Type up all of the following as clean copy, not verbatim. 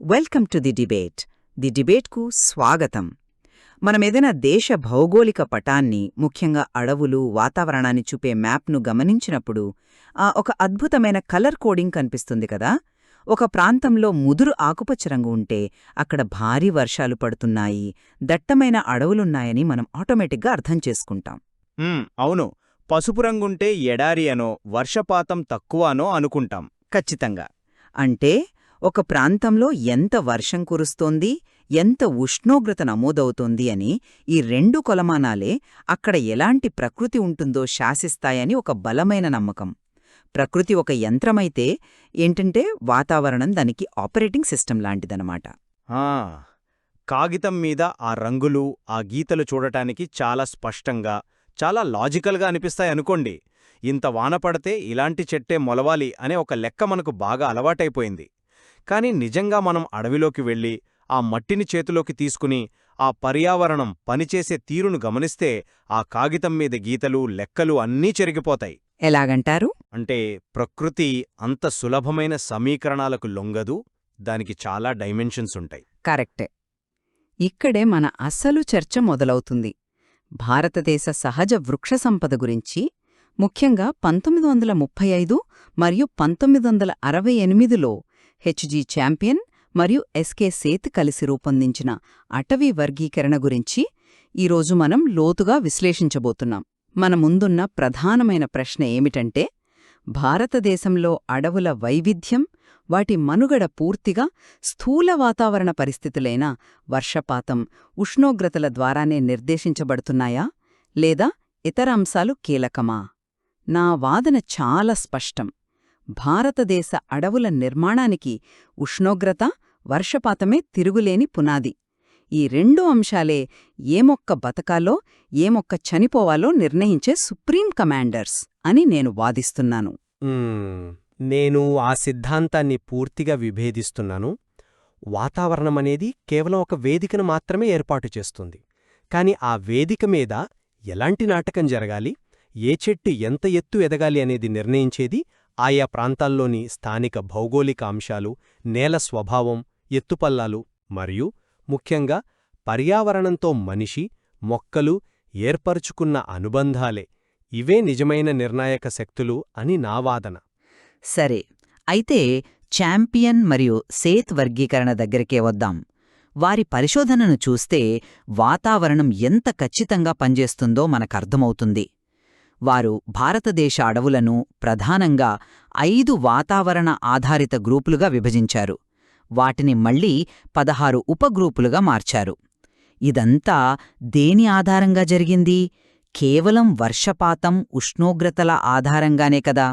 Welcome to the debate. The డిబేట్కు స్వాగతం. మనమేదైనా దేశ భౌగోళిక పటాన్ని, ముఖ్యంగా అడవులు, వాతావరణాన్ని చూపే మ్యాప్ను గమనించినప్పుడు ఒక అద్భుతమైన కలర్ కోడింగ్ కనిపిస్తుంది కదా. ఒక ప్రాంతంలో ముదురు ఆకుపచ్చ రంగు ఉంటే అక్కడ భారీ వర్షాలు పడుతున్నాయి, దట్టమైన అడవులున్నాయని మనం ఆటోమేటిక్గా అర్థం చేసుకుంటాం. అవును. పసుపు రంగుంటే ఎడారి అనో వర్షపాతం తక్కువ అనో అనుకుంటాం. ఖచ్చితంగా. అంటే ఒక ప్రాంతంలో ఎంత వర్షం కురుస్తోంది, ఎంత ఉష్ణోగ్రత నమోదవుతోంది అని ఈ రెండు కొలమానాలే అక్కడ ఎలాంటి ప్రకృతి ఉంటుందో శాసిస్తాయని ఒక బలమైన నమ్మకం. ప్రకృతి ఒక యంత్రమైతే ఏంటంటే వాతావరణం దానికి ఆపరేటింగ్ సిస్టమ్ లాంటిదనమాట. ఆ, కాగితం మీద ఆ రంగులు, ఆ గీతలు చూడటానికి చాలా స్పష్టంగా, చాలా లాజికల్గా అనిపిస్తాయనుకోండి. ఇంత వాన పడితే ఇలాంటి చెట్టే మొలవాలి అనే ఒక లెక్క మనకు బాగా అలవాటైపోయింది. కాని నిజంగా మనం అడవిలోకి వెళ్ళి ఆ మట్టిని చేతిలోకి తీసుకుని ఆ పర్యావరణం పనిచేసే తీరును గమనిస్తే ఆ కాగితం మీద గీతలు, లెక్కలు అన్నీ చెరిగిపోతాయి. ఎలాగంటారు? అంటే ప్రకృతి అంత సులభమైన సమీకరణాలకు లొంగదు, దానికి చాలా డైమెన్షన్స్ ఉంటాయి. కరెక్టే. ఇక్కడే మన అసలు చర్చ మొదలవుతుంది. భారతదేశ సహజ వృక్ష సంపద గురించి, ముఖ్యంగా 1935 మరియు 1968లో హెచ్జి ఛాంపియన్ మరియు ఎస్కే సేత్ కలిసి రూపొందించిన అటవీ వర్గీకరణ గురించి ఈరోజు మనం లోతుగా విశ్లేషించబోతున్నాం. మన ముందున్న ప్రధానమైన ప్రశ్న ఏమిటంటే, భారతదేశంలో అడవుల వైవిధ్యం, వాటి మనుగడ పూర్తిగా స్థూల వాతావరణ పరిస్థితులైన వర్షపాతం, ఉష్ణోగ్రతల ద్వారానే నిర్దేశించబడుతున్నాయా, లేదా ఇతర అంశాలు కీలకమా? నా వాదన చాలా స్పష్టం. భారతదేశ అడవుల నిర్మాణానికి ఉష్ణోగ్రత, వర్షపాతమే తిరుగులేని పునాది. ఈ రెండు అంశాలే ఏ మొక్క బతకాలో, ఏ మొక్క చనిపోవాలో నిర్ణయించే సుప్రీం కమాండర్స్ అని నేను వాదిస్తున్నాను. నేను ఆ సిద్ధాంతాన్ని పూర్తిగా విభేదిస్తున్నాను. వాతావరణమనేది కేవలం ఒక వేదికను మాత్రమే ఏర్పాటు చేస్తుంది. కాని ఆ వేదిక మీద ఎలాంటి నాటకం జరగాలి, ఏ చెట్టు ఎంత ఎత్తు ఎదగాలి అనేది నిర్ణయించేది ఆయా ప్రాంతాల్లోని స్థానిక భౌగోళిక అంశాలు, నేల స్వభావం, ఎత్తుపల్లాలు మరియు ముఖ్యంగా పర్యావరణంతో మనిషి, మొక్కలు ఏర్పరుచుకున్న అనుబంధాలే. ఇవే నిజమైన నిర్ణాయక శక్తులు అని నా వాదన. సరే, అయితే ఛాంపియన్ మరియు సేత్ వర్గీకరణ దగ్గరికే వద్దాం. వారి పరిశోధనను చూస్తే వాతావరణం ఎంత ఖచ్చితంగా పనిచేస్తుందో మనకర్థమవుతుంది. వారు భారతదేశ అడవులను ప్రధానంగా 5 వాతావరణ ఆధారిత గ్రూపులుగా విభజించారు. వాటిని మళ్లీ 16 ఉపగ్రూపులుగా మార్చారు. ఇదంతా దేని ఆధారంగా జరిగింది? కేవలం వర్షపాతం, ఉష్ణోగ్రతల ఆధారంగానే కదా.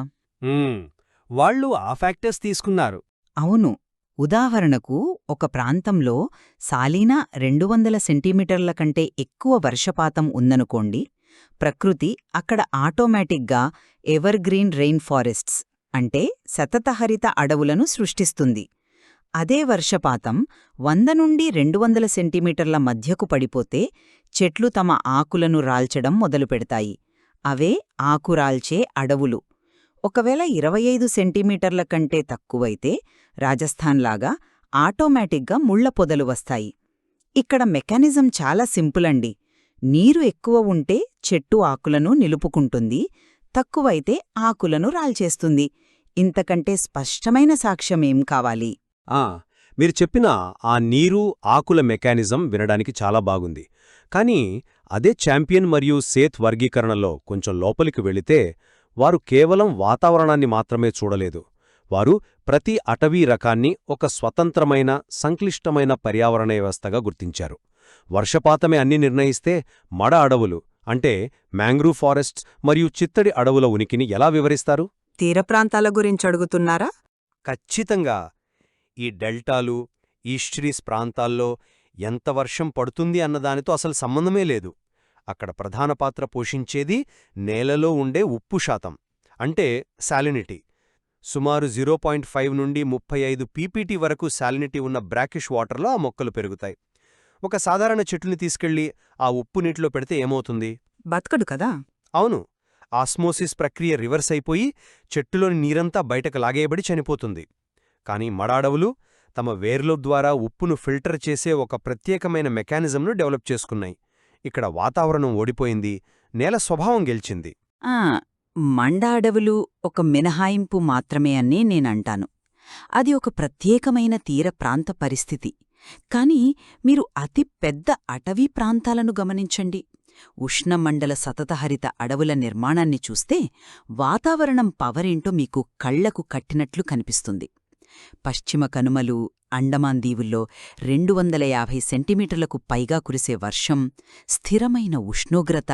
వాళ్ళు ఆ ఫ్యాక్టర్స్ తీసుకున్నారు. అవును. ఉదాహరణకు, ఒక ప్రాంతంలో సాలీనా 200 సెంటీమీటర్ల కంటే ఎక్కువ వర్షపాతం ఉందనుకోండి, ప్రకృతి అక్కడ ఆటోమేటిక్గా ఎవర్గ్రీన్ రెయిన్ ఫారెస్ట్స్ అంటే సతతహరిత అడవులను సృష్టిస్తుంది. అదే వర్షపాతం 100 నుండి 200 సెంటీమీటర్ల మధ్యకు పడిపోతే చెట్లు తమ ఆకులను రాల్చడం మొదలుపెడతాయి. అవే ఆకురాల్చే అడవులు. ఒకవేళ 25 సెంటీమీటర్ల కంటే తక్కువైతే రాజస్థాన్లాగా ఆటోమేటిక్గా ముళ్ల పొదలు వస్తాయి. ఇక్కడ మెకానిజం చాలా సింపుల్ అండి. నీరు ఎక్కువ ఉంటే చెట్టు ఆకులను నిలుపుకుంటుంది, తక్కువైతే ఆకులను రాల్చేస్తుంది. ఇంతకంటే స్పష్టమైన సాక్ష్యమేం కావాలి? మీరు చెప్పిన ఆ నీరు, ఆకుల మెకానిజం వినడానికి చాలా బాగుంది. కానీ అదే ఛాంపియన్ మరియు సేత్ వర్గీకరణలో కొంచెం లోపలికి వెళితే వారు కేవలం వాతావరణాన్ని మాత్రమే చూడలేదు. వారు ప్రతి అటవీ రకాన్ని ఒక స్వతంత్రమైన, సంక్లిష్టమైన పర్యావరణ వ్యవస్థగా గుర్తించారు. వర్షపాతమే అన్ని నిర్ణయిస్తే మడ అడవులు అంటే మ్యాంగ్రూవ్ ఫారెస్ట్స్ మరియు చిత్తడి అడవుల ఉనికిని ఎలా వివరిస్తారు? తీర ప్రాంతాల గురించడుగుతున్నారా? ఖచ్చితంగా. ఈ డెల్టాలు, ఈస్ట్రీస్ ప్రాంతాల్లో ఎంత వర్షం పడుతుంది అన్నదానితో అసలు సంబంధమే లేదు. అక్కడ ప్రధాన పాత్ర పోషించేది నేలలో ఉండే ఉప్పు శాతం, అంటే శాలినిటీ. సుమారు 0.5 నుండి 35 పీపీటీ వరకు శాలినిటీ ఉన్న బ్రాకిష్ వాటర్లో ఆ మొక్కలు పెరుగుతాయి. ఒక సాధారణ చెట్టుని తీసుకెళ్లి ఆ ఉప్పు నీటిలో పెడితే ఏమవుతుంది? బతకడు కదా. అవును. ఆస్మోసిస్ ప్రక్రియ రివర్స్ అయిపోయి చెట్టులోని నీరంతా బయటకు లాగేయబడి చనిపోతుంది. కాని మడ అడవులు తమ వేర్ల ద్వారా ఉప్పును ఫిల్టర్ చేసే ఒక ప్రత్యేకమైన మెకానిజంను డెవలప్ చేసుకున్నాయి. ఇక్కడ వాతావరణం ఓడిపోయింది, నేల స్వభావం గెలిచింది. ఆ, మండ అడవులు ఒక మినహాయింపు మాత్రమే అని నేనంటాను. అది ఒక ప్రత్యేకమైన తీర ప్రాంత పరిస్థితి. కాని మీరు అతి పెద్ద అటవీ ప్రాంతాలను గమనించండి. ఉష్ణమండల సతతహరిత అడవుల నిర్మాణాన్ని చూస్తే వాతావరణం పవరేంటో మీకు కళ్లకు కట్టినట్లు కనిపిస్తుంది. పశ్చిమ కనుమలు, అండమాన్ దీవుల్లో 250 సెంటీమీటర్లకు పైగా కురిసే వర్షం, స్థిరమైన ఉష్ణోగ్రత,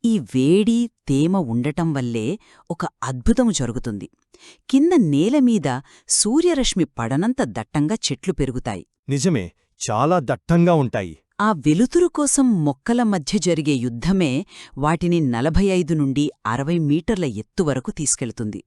ఈ వేడి, తేమ ఉండటం వల్లే ఒక అద్భుతము జరుగుతుంది. కింద నేలమీద సూర్యరశ్మి పడనంత దట్టంగా చెట్లు పెరుగుతాయి. నిజమే, చాలా దట్టంగా ఉంటాయి. ఆ వెలుతురు కోసం మొక్కల మధ్య జరిగే యుద్ధమే వాటిని 45 నుండి 60 మీటర్ల ఎత్తు వరకు తీసుకెళ్తుంది.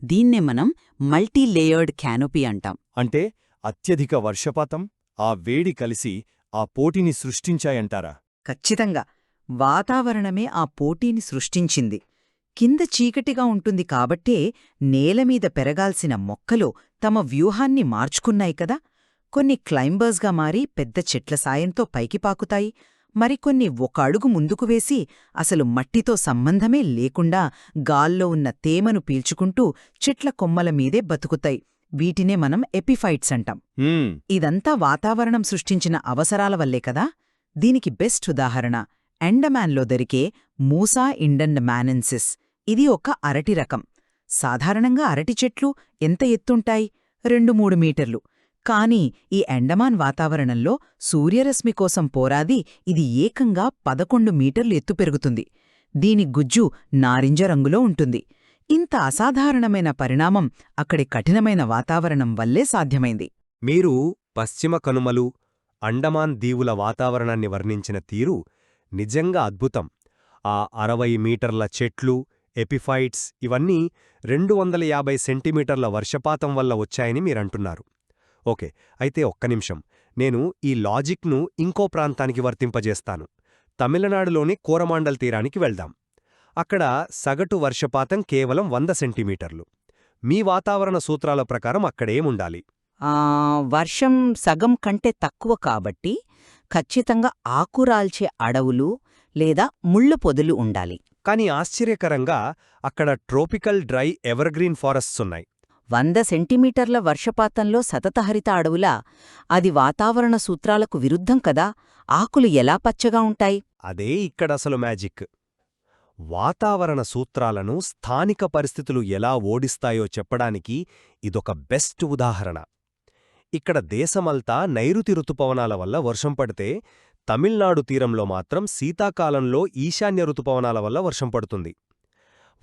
దీన్నే మనం మల్టీలేయర్డ్ క్యానోపీ అంటాం. అంటే అత్యధిక వర్షపాతం, ఆ వేడి కలిసి ఆ పోటీని సృష్టించాయంటారా? ఖచ్చితంగా. వాతావరణమే ఆ పోటీని సృష్టించింది. కింద చీకటిగా ఉంటుంది కాబట్టే నేలమీద పెరగాల్సిన మొక్కలు తమ వ్యూహాన్ని మార్చుకున్నాయి కదా. కొన్ని క్లైంబర్స్గా మారి పెద్ద చెట్ల సాయంతో పైకి పాకుతాయి. మరికొన్ని ఒక అడుగు ముందుకు వేసి అసలు మట్టితో సంబంధమే లేకుండా గాల్లో ఉన్న తేమను పీల్చుకుంటూ చెట్ల కొమ్మల మీదే బతుకుతాయి. వీటినే మనం ఎపిఫైట్స్ అంటాం. ఇదంతా వాతావరణం సృష్టించిన అవసరాల వల్లే కదా. దీనికి బెస్ట్ ఉదాహరణ అండమాన్లో దొరికే మూసా ఇండమానెన్సిస్. ఇది ఒక అరటి రకం. సాధారణంగా అరటి చెట్లు ఎంత ఎత్తుంటాయి? 2-3 మీటర్లు. కానీ ఈ అండమాన్ వాతావరణంలో సూర్యరశ్మి కోసం పోరాది ఇది ఏకంగా 11 మీటర్లు ఎత్తు పెరుగుతుంది. దీని గుజ్జు నారింజ రంగులో ఉంటుంది. ఇంత అసాధారణమైన పరిణామం అక్కడి కఠినమైన వాతావరణం వల్లే సాధ్యమైంది. మీరు పశ్చిమ కనుమలు, అండమాన్ దీవుల వాతావరణాన్ని వర్ణించిన తీరు నిజంగా అద్భుతం. ఆ 60 మీటర్ల చెట్లు, ఎపిఫైట్స్ ఇవన్నీ 250 సెంటీమీటర్ల వర్షపాతం వల్ల వచ్చాయని మీరంటున్నారు. ఓకే, అయితే ఒక్క నిమిషం, నేను ఈ లాజిక్ను ఇంకో ప్రాంతానికి వర్తింపజేస్తాను. తమిళనాడులోని కోరమాండల్ తీరానికి వెళ్దాం. అక్కడ సగటు వర్షపాతం కేవలం 100 సెంటీమీటర్లు. మీ వాతావరణ సూత్రాల ప్రకారం అక్కడేముండాలి? వర్షం సగం కంటే తక్కువ కాబట్టి ఖచ్చితంగా ఆకురాల్చే అడవులు లేదా ముళ్ళ పొదలు ఉండాలి. కానీ ఆశ్చర్యకరంగా అక్కడ ట్రోపికల్ డ్రై ఎవర్గ్రీన్ ఫారెస్ట్స్ ఉన్నాయి. 100 సెంటీమీటర్ల వర్షపాతంలో సతతహరిత అడవులా? అది వాతావరణ సూత్రాలకు విరుద్ధం కదా. ఆకులు ఎలా పచ్చగా ఉంటాయి? అదే ఇక్కడసలు మ్యాజిక్. వాతావరణ సూత్రాలను స్థానిక పరిస్థితులు ఎలా ఓడిస్తాయో చెప్పడానికి ఇదొక బెస్ట్ ఉదాహరణ. ఇక్కడ దేశమంతా నైరుతి ఋతుపవనాల వల్ల వర్షం పడితే, తమిళనాడు తీరంలో మాత్రం శీతాకాలంలో ఈశాన్య ఋతుపవనాల వల్ల వర్షం పడుతుంది.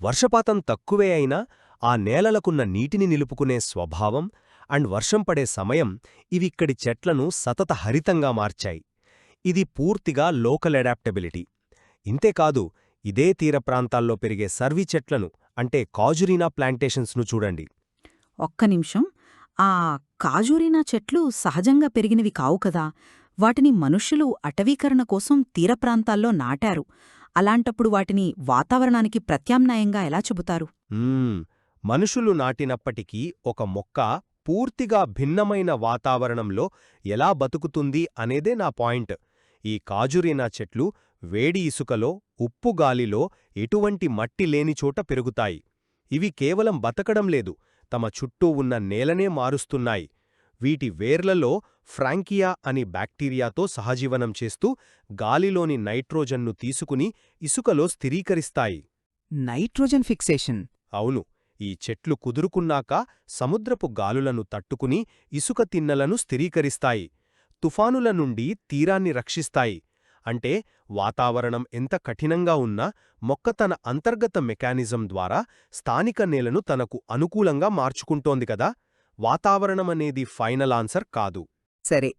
వర్షపాతం తక్కువే అయినా ఆ నేలలకున్న నీటిని నిలుపుకునే స్వభావం అండ్ వర్షం పడే సమయం ఇవిక్కడి చెట్లను సతత హరితంగా మార్చాయి. ఇది పూర్తిగా లోకల్ అడాప్టబిలిటీ. ఇంతేకాదు, ఇదే తీర ప్రాంతాల్లో పెరిగే సర్వీ చెట్లను అంటే కాజురీనా ప్లాంటేషన్స్ను చూడండి. ఒక్క నిమిషం, ఆ కాజూరినా చెట్లు సహజంగా పెరిగినవి కావు కదా. వాటిని మనుష్యులు అటవీకరణ కోసం తీర ప్రాంతాల్లో నాటారు. అలాంటప్పుడు వాటిని వాతావరణానికి ప్రత్యామ్నాయంగా ఎలా చెబుతారు? మనుషులు నాటినప్పటికీ ఒక మొక్క పూర్తిగా భిన్నమైన వాతావరణంలో ఎలా బతుకుతుంది అనేదే నా పాయింట్. ఈ కాజురీనా చెట్లు వేడి ఇసుకలో, ఉప్పు గాలిలో, ఎటువంటి మట్టి లేని చోట పెరుగుతాయి. ఇవి కేవలం బతకడం లేదు, తమ చుట్టూ ఉన్న నేలనే మారుస్తున్నాయి. వీటి వేర్లలో ఫ్రాంకియా అని బ్యాక్టీరియాతో సహజీవనం చేస్తూ గాలిలోని నైట్రోజన్ను తీసుకుని ఇసుకలో స్థిరీకరిస్తాయి. Nitrogen fixation? అవును. ఈ చెట్లు కుదురుకున్నాక సముద్రపు గాలులను తట్టుకుని ఇసుక తిన్నలను స్థిరీకరిస్తాయి. తుఫానుల నుండి తీరాన్ని రక్షిస్తాయి. అంటే వాతావరణం ఎంత కఠినంగా ఉన్నా మొక్క తన అంతర్గత మెకానిజం ద్వారా స్థానిక నేలను తనకు అనుకూలంగా మార్చుకుంటోంది కదా. వాతావరణమనేది ఫైనల్ ఆన్సర్ కాదు. సరే,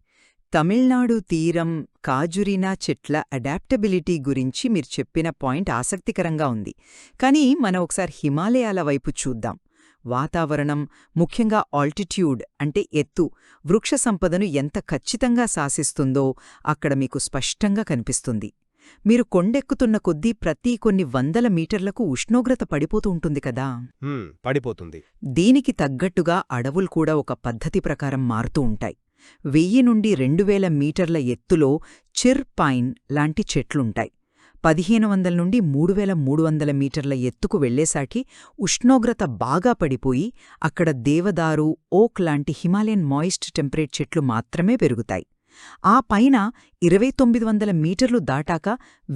తమిళనాడు తీరం కాజురీనా చెట్ల అడాప్టబిలిటీ గురించి మీరు చెప్పిన పాయింట్ ఆసక్తికరంగా ఉంది. కానీ మనం ఒకసారి హిమాలయాల వైపు చూద్దాం. వాతావరణం, ముఖ్యంగా ఆల్టిట్యూడ్ అంటే ఎత్తు, వృక్ష సంపదను ఎంత ఖచ్చితంగా శాసిస్తుందో అక్కడ మీకు స్పష్టంగా కనిపిస్తుంది. మీరు కొండెక్కుతున్న కొద్దీ ప్రతి కొన్ని వందల మీటర్లకు ఉష్ణోగ్రత పడిపోతూ ఉంటుంది కదా. పడిపోతుంది. దీనికి తగ్గట్టుగా అడవులు కూడా ఒక పద్ధతి ప్రకారం మారుతూ ఉంటాయి. 1000 నుండి 2000 మీటర్ల ఎత్తులో చిర్ పైన్ లాంటి చెట్లుంటాయి. 1500 నుండి 3300 మీటర్ల ఎత్తుకు వెళ్లేసాకి ఉష్ణోగ్రత బాగా పడిపోయి అక్కడ దేవదారు, ఓక్ లాంటి హిమాలయన్ మాయిస్ట్ టెంపరేట్ చెట్లు మాత్రమే పెరుగుతాయి. ఆ పైన 2900 మీటర్లు దాటాక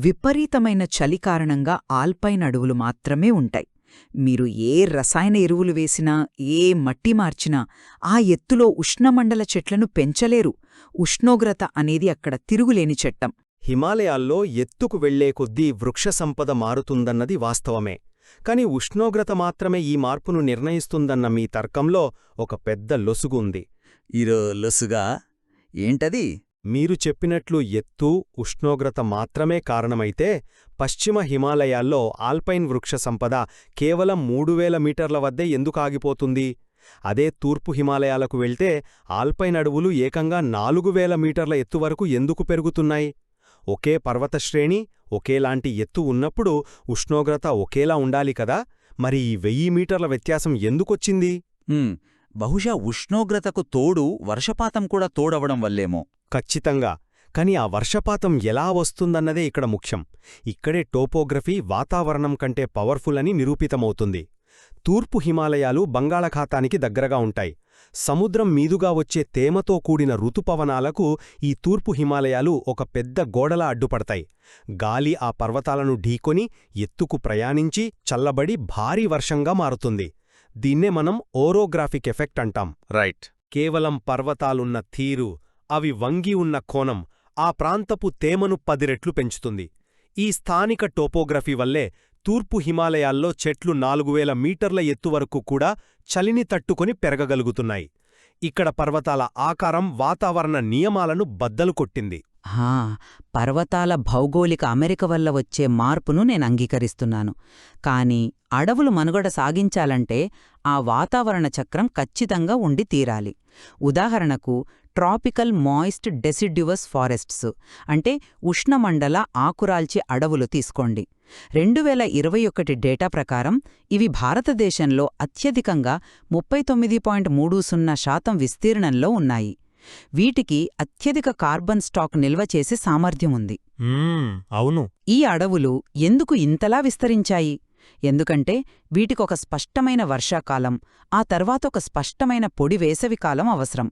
విపరీతమైన చలి కారణంగా ఆల్పైన్ అడవులు మాత్రమే ఉంటాయి. మీరు ఏ రసాయన ఎరువులు వేసినా, ఏ మట్టి మార్చినా ఆ ఎత్తులో ఉష్ణమండల చెట్లను పెంచలేరు. ఉష్ణోగ్రత అనేది అక్కడ తిరుగులేని చట్టం. హిమాలయాల్లో ఎత్తుకు వెళ్లే కొద్దీ వృక్షసంపద మారుతుందన్నది వాస్తవమే. కాని ఉష్ణోగ్రత మాత్రమే ఈ మార్పును నిర్ణయిస్తుందన్న మీ తర్కంలో ఒక పెద్ద లొసుగు ఉంది. లొసుగా ఏంటది? మీరు చెప్పినట్లు ఎత్తు, ఉష్ణోగ్రత మాత్రమే కారణమైతే పశ్చిమ హిమాలయాల్లో ఆల్పైన్ వృక్ష సంపద కేవలం 3000 మీటర్ల వద్దే ఎందుకు ఆగిపోతుంది? అదే తూర్పు హిమాలయాలకు వెళ్తే ఆల్పైన్ అడవులు ఏకంగా 4000 మీటర్ల ఎత్తు వరకు ఎందుకు పెరుగుతున్నాయి? ఒకే పర్వతశ్రేణి, ఒకేలాంటి ఎత్తు ఉన్నప్పుడు ఉష్ణోగ్రత ఒకేలా ఉండాలి కదా. మరి ఈ 1000 మీటర్ల వ్యత్యాసం ఎందుకొచ్చింది? బహుశా ఉష్ణోగ్రతకు తోడు వర్షపాతం కూడా తోడవడం వల్లేమో. ఖచ్చితంగా. కాని ఆ వర్షపాతం ఎలా వస్తుందన్నదే ఇక్కడ ముఖ్యం. ఇక్కడే టోపోగ్రఫీ వాతావరణం కంటే పవర్ఫుల్ అని నిరూపితమవుతుంది. తూర్పు హిమాలయాలు బంగాళాఖాతానికి దగ్గరగా ఉంటాయి. సముద్రం మీదుగా వచ్చే తేమతో కూడిన ఋతుపవనాలకు ఈ తూర్పు హిమాలయాలు ఒక పెద్ద గోడలా అడ్డుపడతాయి. గాలి ఆ పర్వతాలను ఢీకొని ఎత్తుకు ప్రయాణించి చల్లబడి భారీ వర్షంగా మారుతుంది. దీన్నే మనం ఓరోగ్రాఫిక్ ఎఫెక్ట్ అంటాం. రైట్. కేవలం పర్వతాలున్న తీరు, అవి వంగి ఉన్న కోణం ఆ ప్రాంతపు తేమను 10 రెట్లు పెంచుతుంది. ఈ స్థానిక టోపోగ్రఫీ వల్లే తూర్పు హిమాలయాల్లో చెట్లు 4000 మీటర్ల ఎత్తువరకు కూడా చలిని తట్టుకొని పెరగగలుగుతున్నాయి. ఇక్కడ పర్వతాల ఆకారం వాతావరణ నియమాలను బద్దలు కొట్టింది. పర్వతాల భౌగోళిక అమెరిక వల్ల వచ్చే మార్పును నేను అంగీకరిస్తున్నాను. కాని అడవులు మనుగడ సాగించాలంటే ఆ వాతావరణ చక్రం ఖచ్చితంగా ఉండి తీరాలి. ఉదాహరణకు ట్రాపికల్ మాయిస్ట్ డెసిడ్యువస్ ఫారెస్ట్స్ అంటే ఉష్ణమండల ఆకురాల్చి అడవులు తీసుకోండి. 2021 డేటా ప్రకారం ఇవి భారతదేశంలో అత్యధికంగా 39.30% విస్తీర్ణంలో ఉన్నాయి. వీటికి అత్యధిక కార్బన్ స్టాక్ నిల్వ చేసే సామర్థ్యముంది. అవును. ఈ అడవులు ఎందుకు ఇంతలా విస్తరించాయి? ఎందుకంటే వీటికొక స్పష్టమైన వర్షాకాలం, ఆ తర్వాత ఒక స్పష్టమైన పొడి వేసవికాలం అవసరం.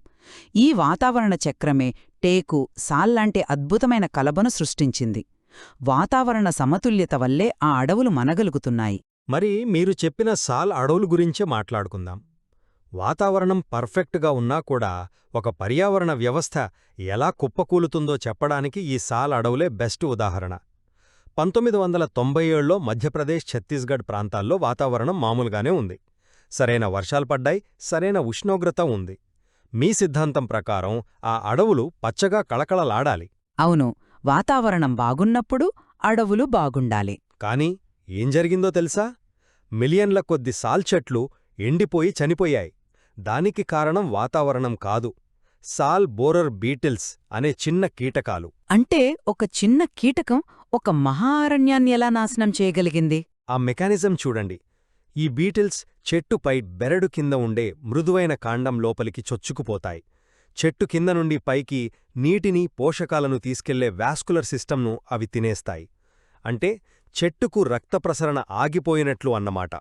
ఈ వాతావరణ చక్రమే టేకు, సాల్లాంటి అద్భుతమైన కలబను సృష్టించింది. వాతావరణ సమతుల్యత వల్లే ఆ అడవులు మనగలుగుతున్నాయి. మరి మీరు చెప్పిన సాల్ అడవుల గురించే మాట్లాడుకుందాం. వాతావరణం పర్ఫెక్ట్గా ఉన్నా కూడా ఒక పర్యావరణ వ్యవస్థ ఎలా కుప్పకూలుతుందో చెప్పడానికి ఈ సాల్ అడవులే బెస్ట్ ఉదాహరణ. 1997లో మధ్యప్రదేశ్, ఛత్తీస్గఢ్ ప్రాంతాల్లో వాతావరణం మామూలుగానే ఉంది. సరైన వర్షాలు పడ్డాయి, సరైన ఉష్ణోగ్రత ఉంది. మీ సిద్ధాంతం ప్రకారం ఆ అడవులు పచ్చగా కళకళలాడాలి. అవును, వాతావరణం బాగున్నప్పుడు అడవులు బాగుండాలి. కాని ఏం జరిగిందో తెలుసా? మిలియన్ల కొద్ది సాల్ చెట్లు ఎండిపోయి చనిపోయాయి. దానికి కారణం వాతావరణం కాదు, సాల్ బోరర్ బీటిల్స్ అనే చిన్న కీటకాలు. అంటే ఒక చిన్న కీటకం ఒక మహారణ్యాన్ని ఎలా నాశనం చేయగలిగింది? ఆ మెకానిజం చూడండి. ఈ బీటిల్స్ చెట్టుపై బెరడు కింద ఉండే మృదువైన కాండం లోపలికి చొచ్చుకుపోతాయి. చెట్టు కింద నుండి పైకి నీటిని, పోషకాలను తీసుకెళ్లే వాస్కులర్ సిస్టమ్ను అవి తినేస్తాయి. అంటే చెట్టుకు రక్తప్రసరణ ఆగిపోయినట్లు అన్నమాట.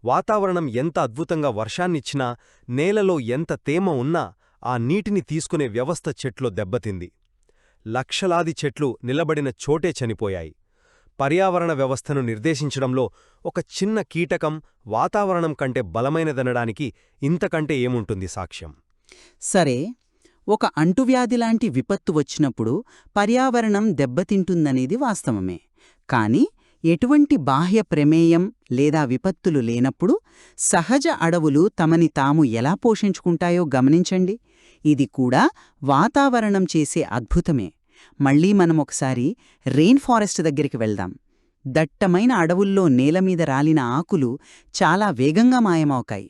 వాతావరణం ఎంత అద్భుతంగా వర్షాన్నిచ్చినా, నేలలో ఎంత తేమ ఉన్నా ఆ నీటిని తీసుకునే వ్యవస్థ చెట్లో దెబ్బతింది. లక్షలాది చెట్లు నిలబడిన చోటే చనిపోయాయి. పర్యావరణ వ్యవస్థను నిర్దేశించడంలో ఒక చిన్న కీటకం వాతావరణం కంటే బలమైనదనడానికి ఇంతకంటే ఏముంటుంది సాక్ష్యం? సరే, ఒక అంటువ్యాధిలాంటి విపత్తు వచ్చినప్పుడు పర్యావరణం దెబ్బతింటుందనేది వాస్తవమే. కాని ఎటువంటి బాహ్య ప్రమేయం లేదా విపత్తులు లేనప్పుడు సహజ అడవులు తమని తాము ఎలా పోషించుకుంటాయో గమనించండి. ఇది కూడా వాతావరణం చేసే అద్భుతమే. మళ్ళీ మనమొకసారి రెయిన్ ఫారెస్ట్ దగ్గరికి వెళ్దాం. దట్టమైన అడవుల్లో నేలమీద రాలిన ఆకులు చాలా వేగంగా మాయమవుతాయి.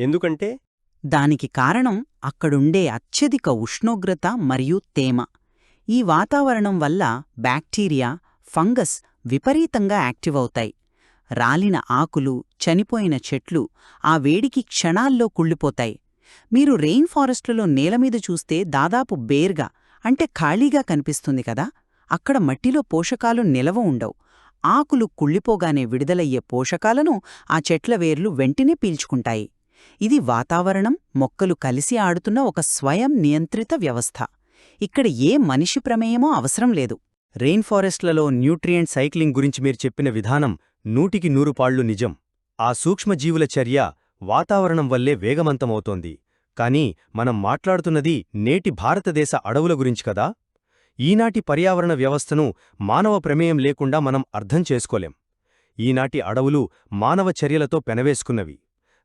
ఎందుకంటే దానికి కారణం అక్కడుండే అత్యధిక ఉష్ణోగ్రత మరియు తేమ. ఈ వాతావరణం వల్ల బ్యాక్టీరియా, ఫంగస్ విపరీతంగా యాక్టివ్ అవుతాయి. రాలిన ఆకులు, చనిపోయిన చెట్లు ఆ వేడికి క్షణాల్లో కుళ్ళిపోతాయి. మీరు రెయిన్ ఫారెస్ట్లలో నేలమీద చూస్తే దాదాపు బేర్గా అంటే ఖాళీగా కనిపిస్తుంది కదా. అక్కడ మట్టిలో పోషకాలు నిలవ ఉండవు. ఆకులు కుళ్ళిపోగానే విడుదలయ్యే పోషకాలను ఆ చెట్ల వేర్లు వెంటనే పీల్చుకుంటాయి. ఇది వాతావరణం, మొక్కలు కలిసి ఆడుతున్న ఒక స్వయం నియంత్రిత వ్యవస్థ. ఇక్కడ ఏ మనిషి ప్రమేయమో అవసరం లేదు. రెయిన్ ఫారెస్ట్లలో న్యూట్రియంట్ సైక్లింగ్ గురించి మీరు చెప్పిన విధానం 100కి 100 పాళ్ళు నిజం. ఆ సూక్ష్మజీవుల చర్య వాతావరణం వల్లే వేగవంతమవుతోంది. కానీ మనం మాట్లాడుతున్నది నేటి భారతదేశ అడవుల గురించి కదా. ఈనాటి పర్యావరణ వ్యవస్థను మానవ ప్రమేయం లేకుండా మనం అర్థం చేసుకోలేం. ఈనాటి అడవులు మానవ చర్యలతో పెనవేసుకున్నవి.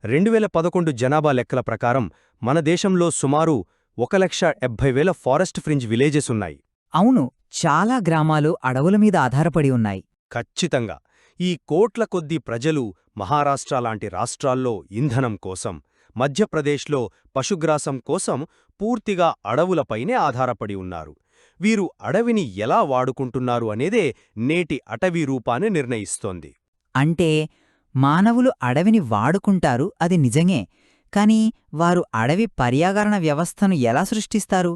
2011 జనాభా లెక్కల ప్రకారం మన దేశంలో సుమారు 1,70,000 ఫారెస్ట్ ఫ్రింజ్ విలేజెస్ ఉన్నాయి. అవును, చాలా గ్రామాలు అడవుల మీద ఆధారపడి ఉన్నాయి. ఖచ్చితంగా. ఈ కోట్ల కొద్దీ ప్రజలు మహారాష్ట్ర లాంటి రాష్ట్రాల్లో ఇంధనం కోసం, మధ్యప్రదేశ్లో పశుగ్రాసం కోసం పూర్తిగా అడవులపైనే ఆధారపడి ఉన్నారు. వీరు అడవిని ఎలా వాడుకుంటున్నారు అనేదే నేటి అటవీ రూపాన్ని నిర్ణయిస్తోంది. అంటే మానవులు అడవిని వాడుకుంటారు, అది నిజమే. కాని వారు అడవి పర్యావరణ వ్యవస్థను ఎలా సృష్టిస్తారు?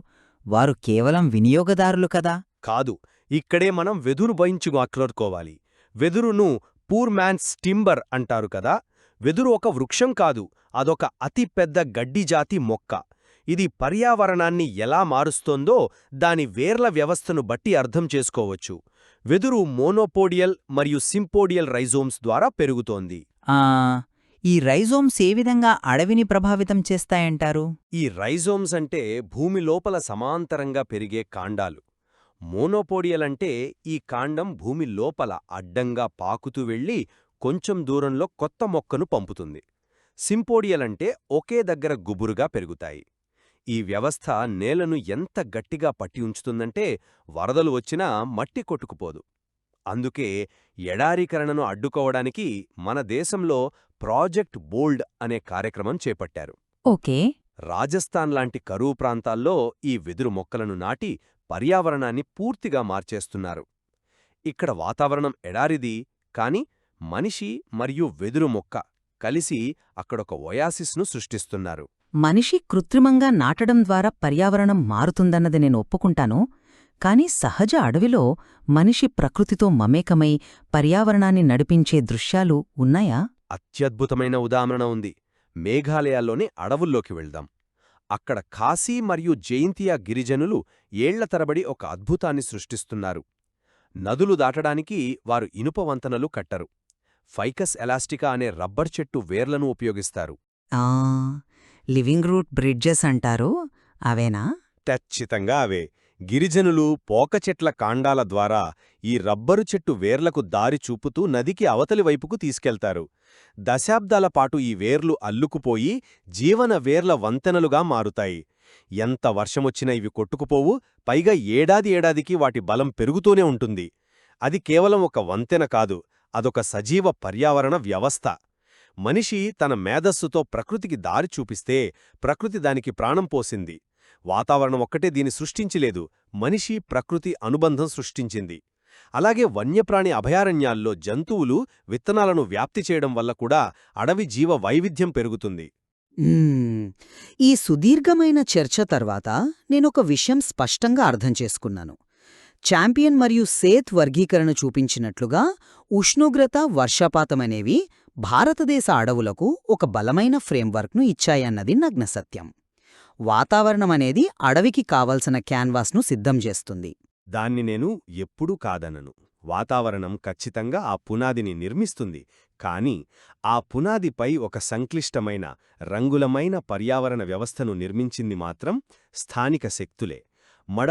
వారు కేవలం వినియోగదారులు కదా. కాదు, ఇక్కడే మనం వెదురు బయించు మాట్లాడుకోవాలి. వెదురును పూర్ మ్యాన్స్ టింబర్ అంటారు కదా. వెదురు ఒక వృక్షం కాదు, అదొక అతిపెద్ద గడ్డిజాతి మొక్క. ఇది పర్యావరణాన్ని ఎలా మారుస్తోందో దాని వేర్ల వ్యవస్థను బట్టి అర్థం చేసుకోవచ్చు. వెదురు మోనోపోడియల్ మరియు సింపోడియల్ రైజోమ్స్ ద్వారా పెరుగుతోంది. ఈ రైజోమ్స్ ఏ విధంగా అడవిని ప్రభావితం చేస్తాయంటారు? ఈ రైజోమ్స్ అంటే భూమి లోపల సమాంతరంగా పెరిగే కాండాలు. మోనోపోడియల్ అంటే ఈ కాండం భూమి లోపల అడ్డంగా పాకుతూ వెళ్లి కొంచెం దూరంలో కొత్త మొక్కను పంపుతుంది. సింపోడియల్ అంటే ఒకే దగ్గర గుబురుగా పెరుగుతాయి. ఈ వ్యవస్థ నేలను ఎంత గట్టిగా పట్టి ఉంచుతుందంటే వరదలు వచ్చినా మట్టి కొట్టుకుపోదు. అందుకే ఎడారీకరణను అడ్డుకోవడానికి మన దేశంలో ప్రాజెక్ట్ బోల్డ్ అనే కార్యక్రమం చేపట్టారు. ఓకే. రాజస్థాన్ లాంటి కరువు ప్రాంతాల్లో ఈ వెదురు మొక్కలను నాటి పర్యావరణాన్ని పూర్తిగా మార్చేస్తున్నారు. ఇక్కడ వాతావరణం ఎడారిది, కాని మనిషి మరియు వెదురు మొక్క కలిసి అక్కడొక ఒయాసిస్ను సృష్టిస్తున్నారు. మనిషి కృత్రిమంగా నాటడం ద్వారా పర్యావరణం మారుతుందన్నది నేను ఒప్పుకుంటాను. కాని సహజ అడవిలో మనిషి ప్రకృతితో మమేకమై పర్యావరణాన్ని నడిపించే దృశ్యాలు ఉన్నాయా? అత్యద్భుతమైన ఉదాహరణ ఉంది. మేఘాలయాల్లోని అడవుల్లోకి వెళ్దాం. అక్కడ ఖాసీ మరియు జైంతియా గిరిజనులు ఏళ్ల తరబడి ఒక అద్భుతాన్ని సృష్టిస్తున్నారు. నదులు దాటడానికి వారు ఇనుప వంతెనలు కట్టరు. ఫైకస్ ఎలాస్టికా అనే రబ్బర్ చెట్టు వేర్లను ఉపయోగిస్తారు. లివింగ్ రూట్ బ్రిడ్జెస్ అంటారు, అవేనా? ఖచ్చితంగా అవే. గిరిజనులు పోకచెట్ల కాండాల ద్వారా ఈ రబ్బరు చెట్టు వేర్లకు దారి చూపుతూ నదికి అవతలి వైపుకు తీసుకెళ్తారు. దశాబ్దాల పాటు ఈ వేర్లు అల్లుకుపోయి జీవన వేర్ల వంతెనలుగా మారుతాయి. ఎంత వర్షమొచ్చినా ఇవి కొట్టుకుపోవు, పైగా ఏడాదికి వాటి బలం పెరుగుతూనే ఉంటుంది. అది కేవలం ఒక వంతెన కాదు, అదొక సజీవ పర్యావరణ వ్యవస్థ. మనిషి తన మేధస్సుతో ప్రకృతికి దారి చూపిస్తే ప్రకృతి దానికి ప్రాణం పోసింది. వాతావరణం ఒక్కటే దీన్ని సృష్టించలేదు, మనిషి ప్రకృతి అనుబంధం సృష్టించింది. అలాగే వన్యప్రాణి అభయారణ్యాల్లో జంతువులు విత్తనాలను వ్యాప్తి చేయడం వల్ల కూడా అడవి జీవ వైవిధ్యం పెరుగుతుంది. ఈ సుదీర్ఘమైన చర్చ తర్వాత నేనొక విషయం స్పష్టంగా అర్థం చేసుకున్నాను. ఛాంపియన్ మరియు సేత్ వర్గీకరణ చూపించినట్లుగా ఉష్ణోగ్రత, వర్షపాతమనేవి భారతదేశ అడవులకు ఒక బలమైన ఫ్రేమ్వర్క్ను ఇచ్చాయన్నది నగ్న సత్యం. వాతావరణమనేది అడవికి కావలసిన క్యాన్వాస్ను సిద్ధం చేస్తుంది. దాన్ని నేను ఎప్పుడూ కాదనను. వాతావరణం ఖచ్చితంగా ఆ పునాదిని నిర్మిస్తుంది. కాని ఆ పునాదిపై ఒక సంక్లిష్టమైన, రంగులమైన పర్యావరణ వ్యవస్థను నిర్మించింది మాత్రం స్థానిక శక్తులే. మడ